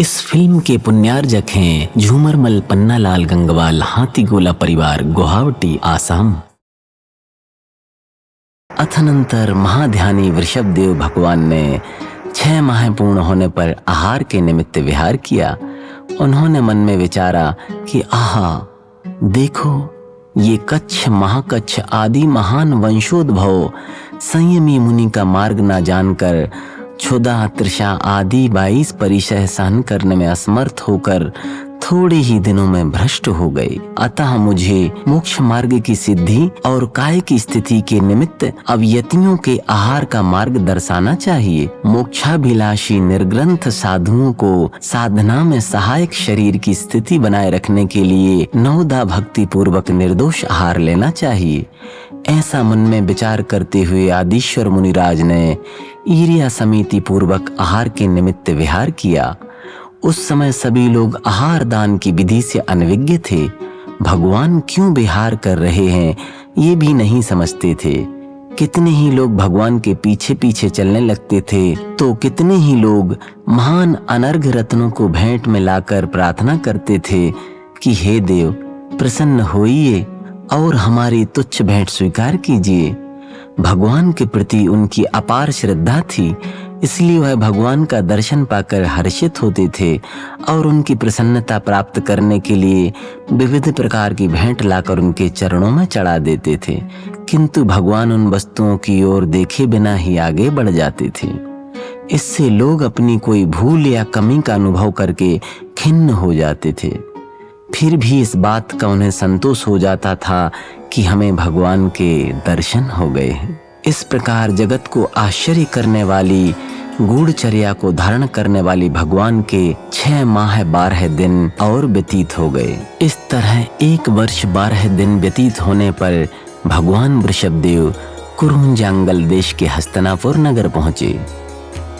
इस फिल्म के पुण्यार्जक हैं झूमरमल पन्नालाल गंगवाल हाथीगोला परिवार गुवाहाटी आसाम। अथनंतर महाध्यानी वृषभदेव भगवान ने 6 माह पूर्ण होने पर आहार के निमित्त विहार किया। उन्होंने मन में विचारा कि आहा देखो, ये कच्छ महाकच्छ आदि महान वंशोद्भव संयमी मुनि का मार्ग न जानकर क्षुधा तृषा आदि 22 परिचय सहन करने में असमर्थ होकर थोड़े ही दिनों में भ्रष्ट हो गए। अतः मुझे मोक्ष मार्ग की सिद्धि और काय की स्थिति के निमित्त अवयतियों के आहार का मार्ग दर्शाना चाहिए। मोक्षाभिलाषी निर्ग्रंथ साधुओं को साधना में सहायक शरीर की स्थिति बनाए रखने के लिए नवदा भक्ति पूर्वक निर्दोष आहार लेना चाहिए। ऐसा मन में विचार करते हुए आदिश्वर मुनिराज ने ईर्या समिति पूर्वक आहार के निमित्त विहार किया। उस समय सभी लोग आहार दान की विधि से अनविज्ञ थे। भगवान क्यों विहार कर रहे हैं ये भी नहीं समझते थे। कितने ही लोग भगवान के पीछे पीछे चलने लगते थे तो कितने ही लोग महान अनर्घ रत्नों को भेंट में लाकर प्रार्थना करते थे कि हे देव प्रसन्न होइए और हमारी तुच्छ भेंट स्वीकार कीजिए। भगवान के प्रति उनकी अपार श्रद्धा थी, इसलिए वह भगवान का दर्शन पाकर हर्षित होते थे और उनकी प्रसन्नता प्राप्त करने के लिए विविध प्रकार की भेंट लाकर उनके चरणों में चढ़ा देते थे। किंतु भगवान उन वस्तुओं की ओर देखे बिना ही आगे बढ़ जाते थे। इससे लोग अपनी कोई भूल या कमी का अनुभव करके खिन्न हो जाते थे। फिर भी इस बात का उन्हें संतोष हो जाता था कि हमें भगवान के दर्शन हो गए हैं। इस प्रकार जगत को आश्चर्य करने वाली गूढ़चर्या को धारण करने वाली भगवान के 6 माह 12 दिन और व्यतीत हो गए। इस तरह 1 वर्ष 12 दिन व्यतीत होने पर भगवान वृषभदेव कुरुंजांगल देश के हस्तिनापुर नगर पहुँचे।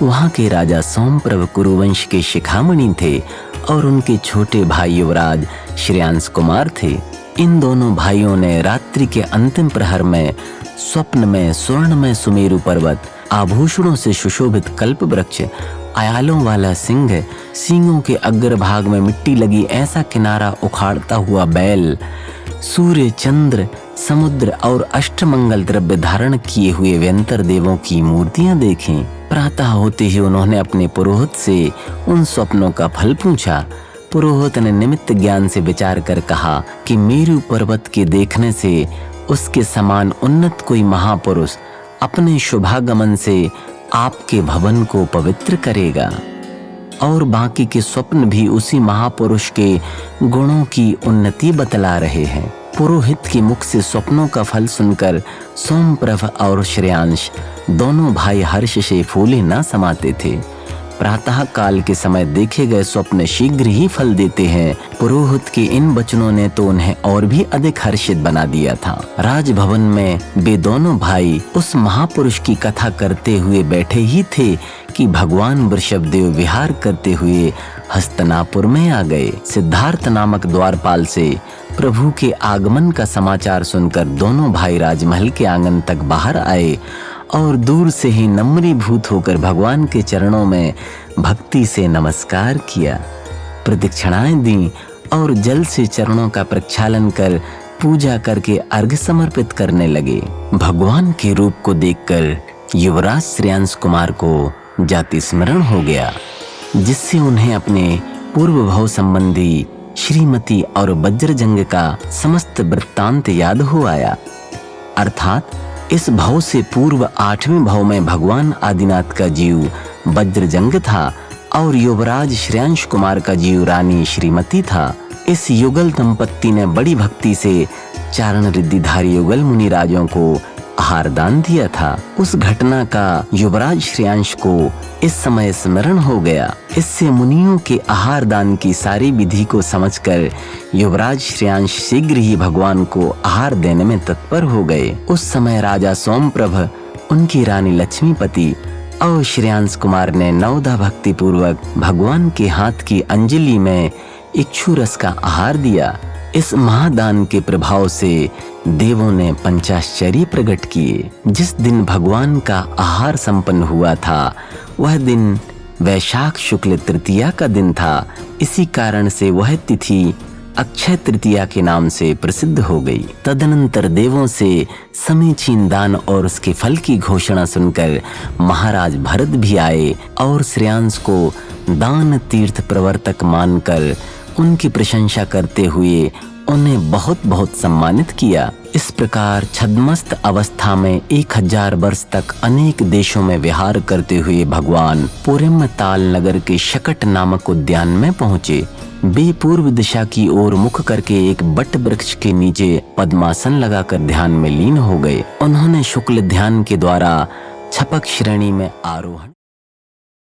वहाँ के राजा सोमप्रभ कुरुवंश के शिखामणि थे और उनके छोटे भाई युवराज श्रेयांश कुमार थे। इन दोनों भाइयों ने रात्रि के अंतिम प्रहर में स्वप्न में स्वर्णमय सुमेरु पर्वत, आभूषणों से सुशोभित कल्प वृक्ष, आयालों वाला सिंह, सींगों के अग्रभाग में मिट्टी लगी ऐसा किनारा उखाड़ता हुआ बैल, सूर्य चंद्र समुद्र और अष्टमंगल द्रव्य धारण किए हुए व्यंतर देवों की मूर्तियां देखीं। प्रातः होते ही उन्होंने अपने पुरोहित से उन स्वप्नों का फल पूछा। पुरोहित ने निमित्त ज्ञान से विचार कर कहा कि मेरु पर्वत के देखने से उसके समान उन्नत कोई महापुरुष अपने शुभागमन से आपके भवन को पवित्र करेगा और बाकी के स्वप्न भी उसी महापुरुष के गुणों की उन्नति बतला रहे हैं। पुरोहित के मुख से स्वप्नों का फल सुनकर सोमप्रभ और श्रेयांश दोनों भाई हर्ष से फूले न समाते थे। प्रातः काल के समय देखे गए स्वप्न शीघ्र ही फल देते हैं। पुरोहित के इन वचनों ने तो उन्हें और भी अधिक हर्षित बना दिया था। राजभवन में वे दोनों भाई उस महापुरुष की कथा करते हुए बैठे ही थे कि भगवान वृषभदेव विहार करते हुए हस्तिनापुर में आ गए। सिद्धार्थ नामक द्वारपाल से प्रभु के आगमन का समाचार सुनकर दोनों भाई राजमहल के आंगन तक बाहर आए और दूर से ही नम्रीभूत होकर भगवान के चरणों में भक्ति से नमस्कार किया, प्रदक्षिणाएं दी और जल से चरणों का प्रक्षालन कर पूजा करके अर्घ समर्पित करने लगे। भगवान के रूप को देखकर युवराज श्रेयांश कुमार को जाति स्मरण हो गया, जिससे उन्हें अपने पूर्व भव संबंधी श्रीमती और वज्रजंग का समस्त वृत्तांत याद हो आया। अर्थात इस भव से पूर्व 8वें भव में भगवान आदिनाथ का जीव वज्रजंग था और युवराज श्रेयांश कुमार का जीव रानी श्रीमती था। इस युगल दंपत्ति ने बड़ी भक्ति से चारण रिद्धिधारी युगल मुनिराजों को आहार दान दिया था। उस घटना का युवराज श्रेयांश को इस समय स्मरण हो गया। इससे मुनियों के आहार दान की सारी विधि को समझकर युवराज श्रेयांश शीघ्र ही भगवान को आहार देने में तत्पर हो गए। उस समय राजा सोमप्रभ, उनकी रानी लक्ष्मीपति और श्रेयांश कुमार ने नवदा भक्ति पूर्वक भगवान के हाथ की अंजलि में इक्षु रस का आहार दिया। इस महादान के प्रभाव से देवों ने पंचाश्चर्य प्रकट किए। जिस दिन भगवान का आहार संपन्न हुआ था वह दिन वैशाख शुक्ल तृतीया का दिन था। इसी कारण से वह तिथि अक्षय तृतीया के नाम से प्रसिद्ध हो गई। तदनंतर देवों से समीचीन दान और उसके फल की घोषणा सुनकर महाराज भरत भी आए और श्रेयांस को दान तीर्थ प्रवर्तक मानकर उनकी प्रशंसा करते हुए उन्हें बहुत बहुत सम्मानित किया। इस प्रकार छद्मस्त अवस्था में 1000 वर्ष तक अनेक देशों में विहार करते हुए भगवान पुरमताल नगर के शकट नामक उद्यान में पहुँचे। वे पूर्व दिशा की ओर मुख करके एक बट वृक्ष के नीचे पद्मासन लगाकर ध्यान में लीन हो गए। उन्होंने शुक्ल ध्यान के द्वारा छपक श्रेणी में आरोहण